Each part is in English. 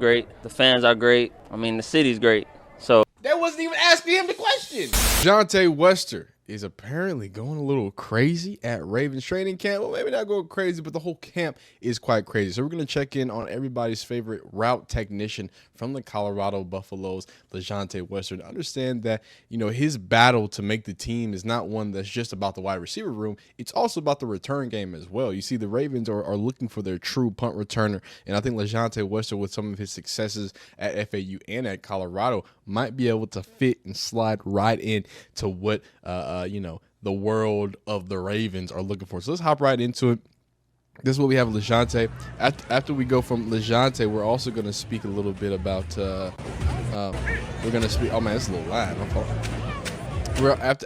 great. The fans are great. I mean, the city's great. So that wasn't even asking him the question. Lajohntay Wester is apparently going a little crazy at Ravens training camp. Well, maybe not going crazy, but the whole camp is quite crazy. So we're going to check in on everybody's favorite route technician from the Colorado Buffaloes, Lajohntay Wester, to understand that, you know, his battle to make the team is not one that's just about the wide receiver room. It's also about the return game as well. You see, the Ravens are looking for their true punt returner, and I think Lajohntay Wester, with some of his successes at FAU and at Colorado, might be able to fit and slide right in to what you know, the world of the Ravens are looking for. So let's hop right into it. This is what we have with Lajohntay. After we go from Lajohntay, we're also going to speak a little bit about we're going to speak. Oh man, it's a little loud.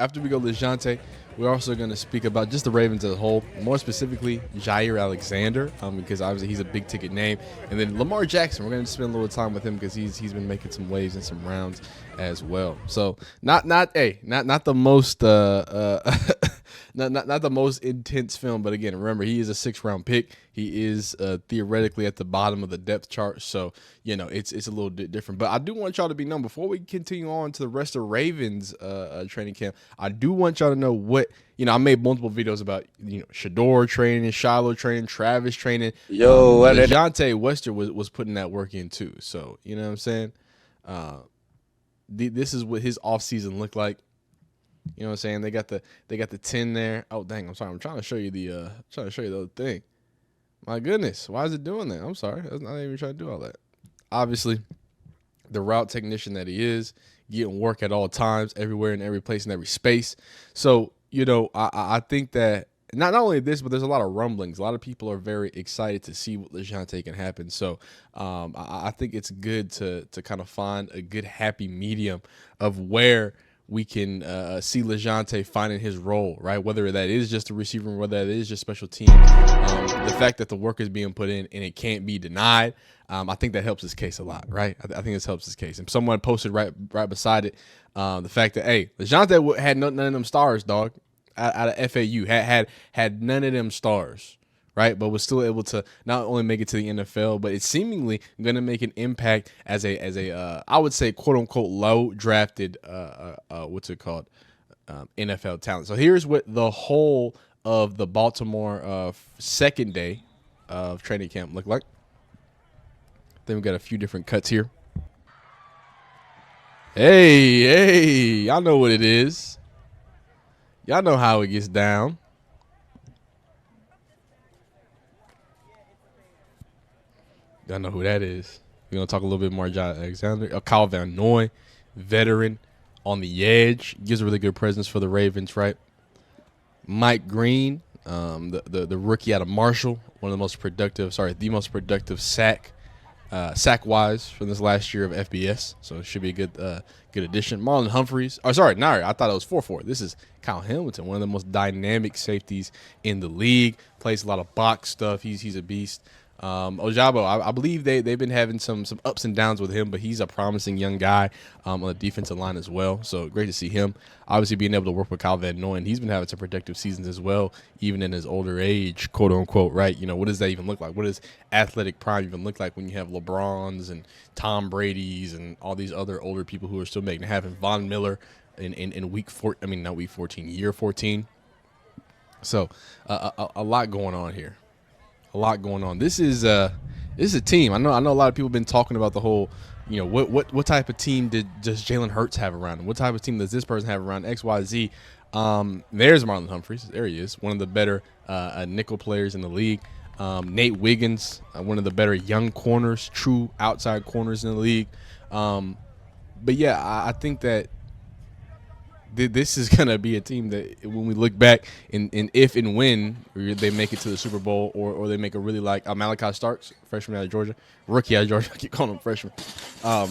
After we go Lajohntay, we're also going to speak about just the Ravens as a whole, more specifically Jair Alexander, because obviously he's a big ticket name, and then Lamar Jackson. We're going to spend a little time with him because he's been making some waves and some rounds as well. So not the most not the most intense film, but again, remember, he is a 6th-round pick. He is theoretically at the bottom of the depth chart, so you know it's a little bit different. But I do want y'all to be known before we continue on to the rest of Ravens training camp. I do want y'all to know what, you know, I made multiple videos about, you know, Shador training, Shiloh training, Travis training. Yo, Lajohntay Wester was putting that work in too. So you know what I'm saying. This is what his offseason looked like. You know what I'm saying? They got the 10 there. Oh dang, I'm sorry. I'm trying to show you the other thing. My goodness, why is it doing that? I'm sorry. I was not even trying to do all that. Obviously, the route technician that he is, getting work at all times, everywhere, in every place, in every space. So, you know, I think that not only this, but there's a lot of rumblings. A lot of people are very excited to see what Lajohntay can happen. So I think it's good to kind of find a good happy medium of where we can see Lajohntay finding his role, right? Whether that is just a receiver, whether that is just special teams. The fact that the work is being put in and it can't be denied, I think that helps his case a lot, right? I think this helps his case. And someone posted right beside it the fact that, hey, Lajohntay had none of them stars, dog, out of FAU, had none of them stars, right? But was still able to not only make it to the NFL, but it's seemingly going to make an impact as a I would say, quote unquote, low drafted what's it called, NFL talent. So here's what the whole of the Baltimore second day of training camp looked like. Then we got a few different cuts here. Hey, y'all know what it is. Y'all know how it gets down. Y'all know who that is. We're going to talk a little bit more about Alexander. Kyle Van Noy, veteran on the edge. Gives a really good presence for the Ravens, right? Mike Green, the rookie out of Marshall, the most productive sack-wise from this last year of FBS. So it should be a good addition. Marlon Humphreys. Oh, sorry, no, I thought it was 4-4. This is Kyle Hamilton, one of the most dynamic safeties in the league. Plays a lot of box stuff. He's a beast. Ojabo, I believe they've been having some ups and downs with him, but he's a promising young guy on the defensive line as well. So great to see him. Obviously being able to work with Kyle Van Noy, and he's been having some productive seasons as well, even in his older age, quote unquote, right? You know, what does that even look like? What does athletic prime even look like when you have LeBrons and Tom Brady's and all these other older people who are still making it happen? Von Miller in week 4, I mean, not week 14, year 14. So a lot going on here. A lot going on. This is a team. I know a lot of people have been talking about the whole, you know, what type of team does Jalen Hurts have around him? What type of team does this person have around XYZ? There's Marlon Humphreys. There he is, one of the better nickel players in the league. Nate Wiggins, one of the better young corners, true outside corners in the league. But yeah, I think that this is going to be a team that when we look back and if and when they make it to the Super Bowl or they make a really like Malachi Starks, freshman out of Georgia, rookie out of Georgia, I keep calling him freshman. I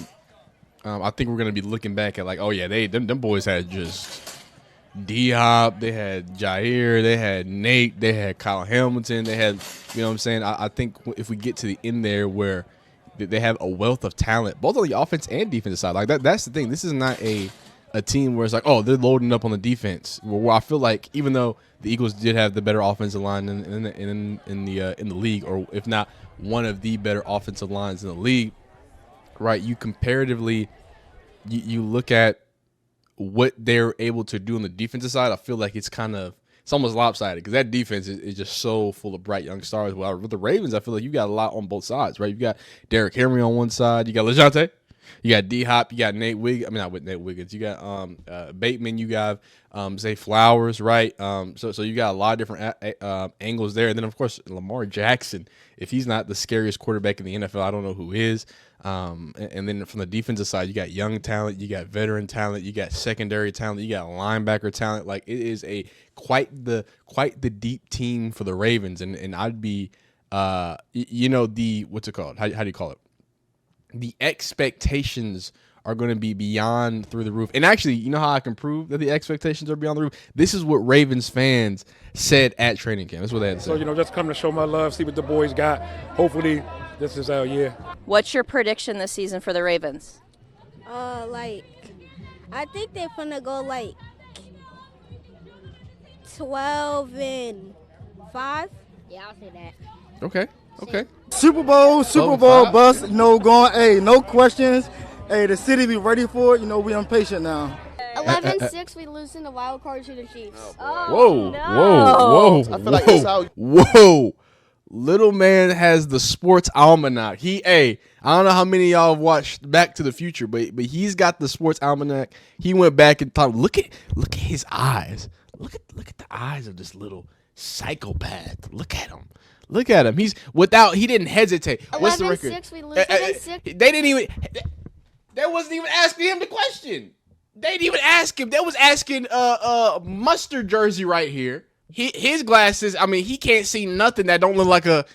think we're going to be looking back at like, oh, yeah, them boys had just D-Hop, they had Jair, they had Nate, they had Kyle Hamilton, they had, you know what I'm saying? I think if we get to the end there where they have a wealth of talent, both on the offense and defensive side, like that's the thing. This is not a team where it's like, oh, they're loading up on the defense. Where I feel like even though the Eagles did have the better offensive line in the league, or if not one of the better offensive lines in the league, right? You comparatively, you look at what they're able to do on the defensive side. I feel like it's almost lopsided because that defense is just so full of bright young stars. Well, with the Ravens, I feel like you got a lot on both sides, right? You got Derrick Henry on one side, you got Lajohntay, you got D Hop, you got Nate Wiggins. I mean, not with Nate Wiggins. You got Bateman. You got say Flowers, right? So you got a lot of different angles there, and then of course Lamar Jackson. If he's not the scariest quarterback in the NFL, I don't know who is. And then from the defensive side, you got young talent, you got veteran talent, you got secondary talent, you got linebacker talent. Like it is quite the deep team for the Ravens, and I'd be the what's it called? How do you call it? The expectations are going to be beyond through the roof. And actually, you know how I can prove that the expectations are beyond the roof? This is what Ravens fans said at training camp. That's what they had to say. So, just come to show my love, see what the boys got. Hopefully, this is our year. What's your prediction this season for the Ravens? I think they're gonna go 12-5. Yeah, I'll say that. Okay. Super Bowl bust. No questions. Hey, the city be ready for it. We impatient now. 11-6, we lose in the wild card to the Chiefs. Whoa. I feel like that's how. Whoa. Little man has the sports almanac. I don't know how many of y'all have watched Back to the Future, but he's got the sports almanac. He went back and thought, look at his eyes. Look at the eyes of this little psychopath. Look at him. He didn't hesitate. What's the record? 11-6, we lose 11-6. They didn't even. They wasn't even asking him the question. They didn't even ask him. They was asking mustard jersey right here. His glasses. I mean, he can't see nothing that don't look like a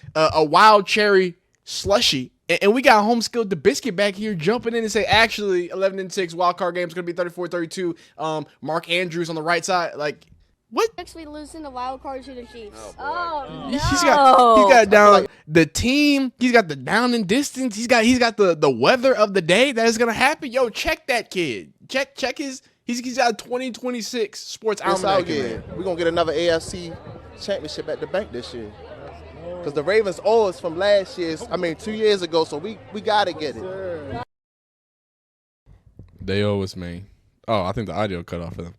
wild cherry slushy. And we got home skilled the biscuit back here jumping in and say, actually, 11-6 wild card game is gonna be 34-32. Mark Andrews on the right side, like. What? We lose in the wild card to the Chiefs. No. He's got down the team. He's got the down and distance. He's got the weather of the day that is gonna happen. Yo, check that kid. Check his. He's got a 2026 sports almanac. We're gonna get another AFC championship at the bank this year. Because the Ravens owe us from last year. 2 years ago. So we gotta get it. They owe us, man. Oh, I think the audio cut off for them,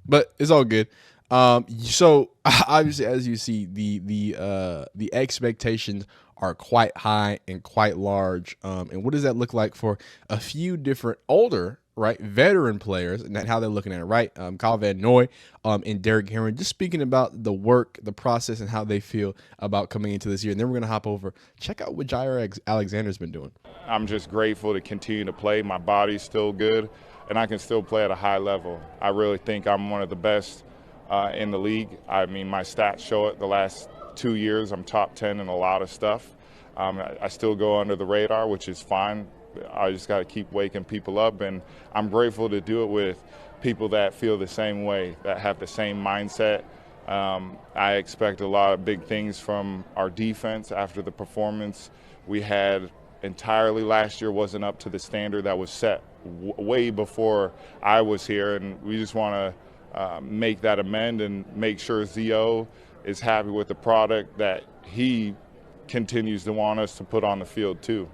but it's all good. So obviously, as you see, the expectations are quite high and quite large. And what does that look like for a few different older, right, veteran players and how they're looking at it, right? Kyle Van Noy, and Derrick Henry, just speaking about the work, the process, and how they feel about coming into this year. And then we're gonna hop over, check out what Jair Alexander's been doing. I'm just grateful to continue to play. My body's still good, and I can still play at a high level. I really think I'm one of the best in the league. I mean, my stats show it. The last 2 years, I'm top 10 in a lot of stuff. I still go under the radar, which is fine. I just got to keep waking people up, and I'm grateful to do it with people that feel the same way, that have the same mindset. I expect a lot of big things from our defense after the performance we had entirely last year wasn't up to the standard that was set way before I was here, and we just want to make that amend and make sure Zo is happy with the product that he continues to want us to put on the field too.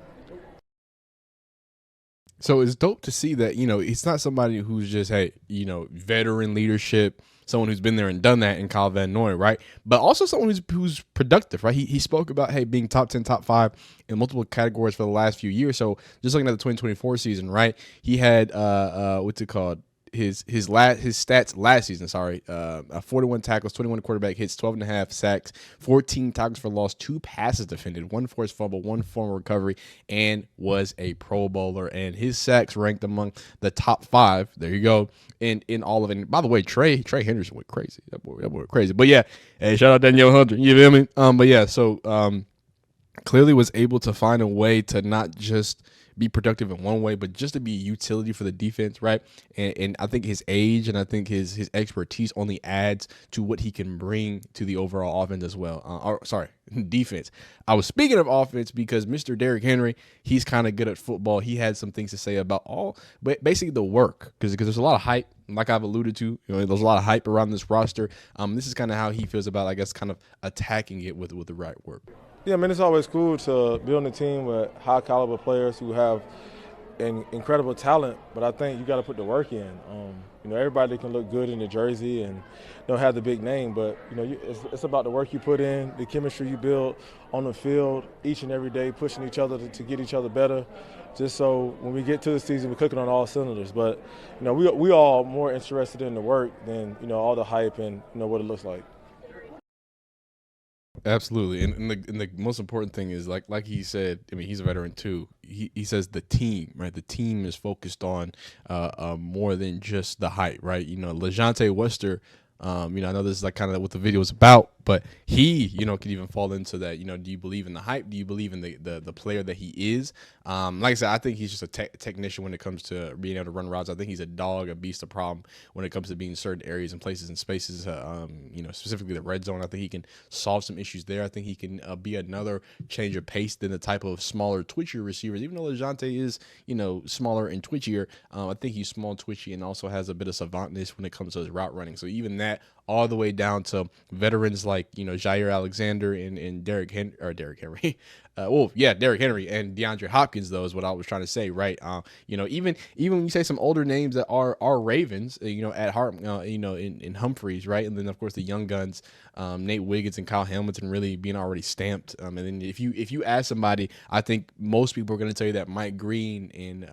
So it's dope to see that, it's not somebody who's just, veteran leadership, someone who's been there and done that in Kyle Van Noy, right? But also someone who's productive, right? He spoke about, being top 10, top 5 in multiple categories for the last few years. So just looking at the 2024 season, right? He had, his stats last season, 41 tackles, 21 quarterback hits, 12.5 sacks, 14 tackles for loss, 2 passes defended, 1 forced fumble, 1 formal recovery, and was a Pro Bowler. And his sacks ranked among the top 5. There you go. In all of it. And by the way, Trey Henderson went crazy. That boy went crazy. But yeah, hey, shout out Danielle Hunter. You feel me? But yeah, so clearly was able to find a way to not just be productive in one way, but just to be a utility for the defense, right? And I think his age and I think his expertise only adds to what he can bring to the overall offense as well. Defense. I was speaking of offense because Mr. Derrick Henry, he's kind of good at football. He had some things to say about basically the work, because there's a lot of hype. like I've alluded to, there's a lot of hype around this roster. This is kind of how he feels about, I guess, kind of attacking it with the right word. Yeah, man, it's always cool to build a team with high caliber players who have incredible talent, but I think you got to put the work in. Everybody can look good in the jersey and don't have the big name, but it's about the work you put in, the chemistry you build on the field each and every day, pushing each other to get each other better. Just so when we get to the season, we're clicking on all cylinders. But we all more interested in the work than all the hype and what it looks like. Absolutely, and the most important thing is like he said. I mean, he's a veteran too. He says the team, right? The team is focused on more than just the hype, right? Lajohntay Wester. I know this is like kind of what the video is about, but he, could even fall into that. Do you believe in the hype? Do you believe in the player that he is? Like I said, I think he's just a technician when it comes to being able to run routes. I think he's a dog, a beast, a problem when it comes to being certain areas and places and spaces. Specifically the red zone. I think he can solve some issues there. I think he can be another change of pace than the type of smaller, twitchier receivers. Even though Lajohntay is, smaller and twitchier, I think he's small, twitchy, and also has a bit of savantness when it comes to his route running. So even that, all the way down to veterans like Jair Alexander and Derrick Henry. Derrick Henry and DeAndre Hopkins, though, is what I was trying to say, right? Even when you say some older names that are Ravens, at heart, in Humphreys, right, and then of course the young guns, Nate Wiggins and Kyle Hamilton really being already stamped. And then if you ask somebody, I think most people are going to tell you that Mike Green and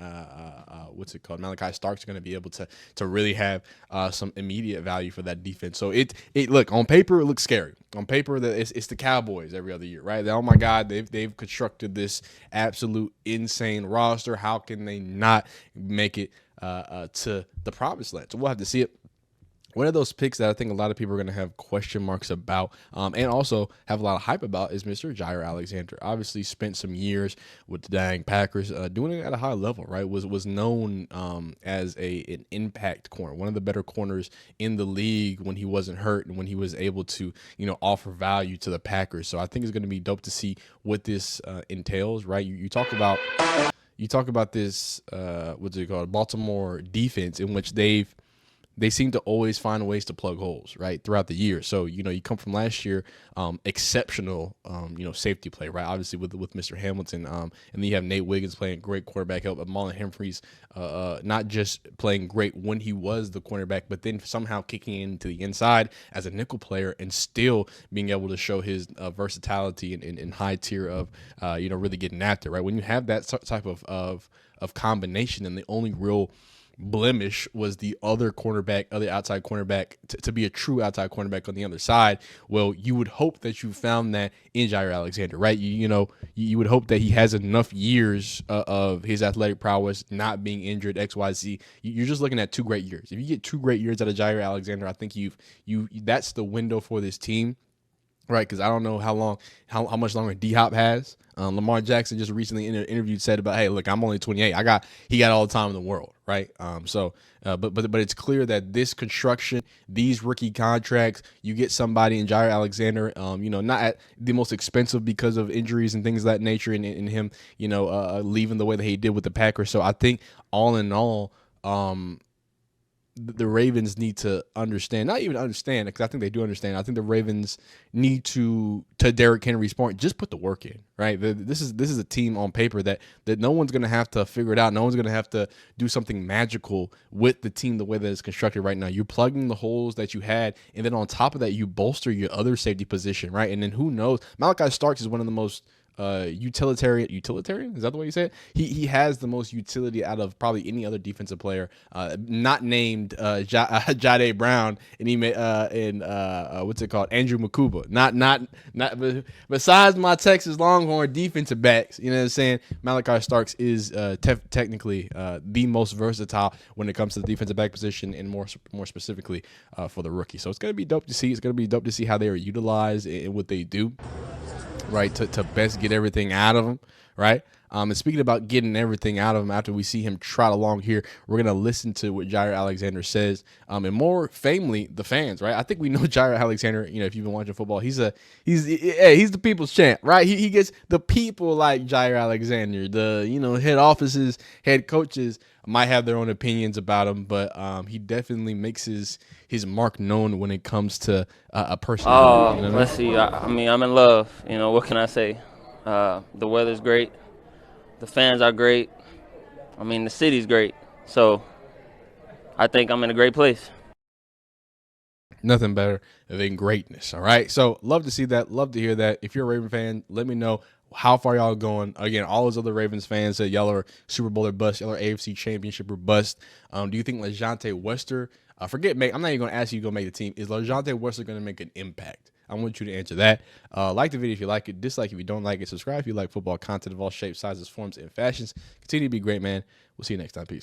Malachi Starks are going to be able to really have some immediate value for that defense. So it look, on paper it looks scary. On paper, that it's the Cowboys every other year, right? Oh my God, they've constructed this absolute insane roster. How can they not make it to the promised land? So we'll have to see it. One of those picks that I think a lot of people are going to have question marks about and also have a lot of hype about is Mr. Jair Alexander. Obviously spent some years with the dang Packers doing it at a high level, right? Was known as an impact corner, one of the better corners in the league when he wasn't hurt and when he was able to, offer value to the Packers. So I think it's going to be dope to see what this entails, right? You talk about this, what's it called, Baltimore defense, in which they seem to always find ways to plug holes, right, throughout the year. So, you come from last year, exceptional, safety play, right, obviously with Mr. Hamilton. And then you have Nate Wiggins playing great quarterback help, but Marlon Humphreys not just playing great when he was the cornerback, but then somehow kicking into the inside as a nickel player and still being able to show his versatility and high tier of, really getting after, right? When you have that type of combination, and the only real blemish was the other outside cornerback to be a true outside cornerback on the other side. Well, you would hope that you found that in Jair Alexander, right? You would hope that he has enough years of his athletic prowess, not being injured, XYZ. You're just looking at 2 great years. If you get 2 great years out of Jair Alexander, I think that's the window for this team. Right, because I don't know how much longer D-Hop has. Lamar Jackson just recently in an interview said about, hey, look, I'm only 28. He got all the time in the world, right? But it's clear that this construction, these rookie contracts, you get somebody in Jair Alexander, not at the most expensive because of injuries and things of that nature, and him, leaving the way that he did with the Packers. So I think all in all, the Ravens need to understand, not even understand, because I think they do understand. I think the Ravens need to Derrick Henry's point, just put the work in, right? This is a team on paper that no one's going to have to figure it out. No one's going to have to do something magical with the team the way that it's constructed right now. You're plugging the holes that you had, and then on top of that, you bolster your other safety position, right? And then who knows? Malachi Starks is one of the most utilitarian, is that the way you say it? He has the most utility out of probably any other defensive player, not named Jade Brown, and he what's it called, Andrew Makuba, not besides my Texas Longhorn defensive backs. You know what I'm saying? Malachi Starks is technically the most versatile when it comes to the defensive back position, and more specifically for the rookie. So it's gonna be dope to see. It's gonna be dope to see how they are utilized and what they do, right, to best get everything out of them, right? And speaking about getting everything out of him after we see him trot along here, we're going to listen to what Jair Alexander says. And more family, the fans, right? I think we know Jair Alexander, you know, if you've been watching football, he's the people's champ, right? He gets the people like Jair Alexander, the, you know, head offices, head coaches might have their own opinions about him, but he definitely makes his mark known when it comes to a person. Oh, you know let's see. I mean, I'm in love. You know, what can I say? The weather's great. The fans are great. I mean, the city's great. So I think I'm in a great place. Nothing better than greatness. All right. So love to see that. Love to hear that. If you're a Raven fan, let me know how far y'all going. Again, all those other Ravens fans said y'all are Super Bowl or bust, y'all are AFC Championship or bust. Do you think Lajohntay Wester, I'm not even going to ask you to go make the team. Is Lajohntay Wester going to make an impact? I want you to answer that. Like the video if you like it. Dislike if you don't like it. Subscribe if you like football content of all shapes, sizes, forms, and fashions. Continue to be great, man. We'll see you next time. Peace.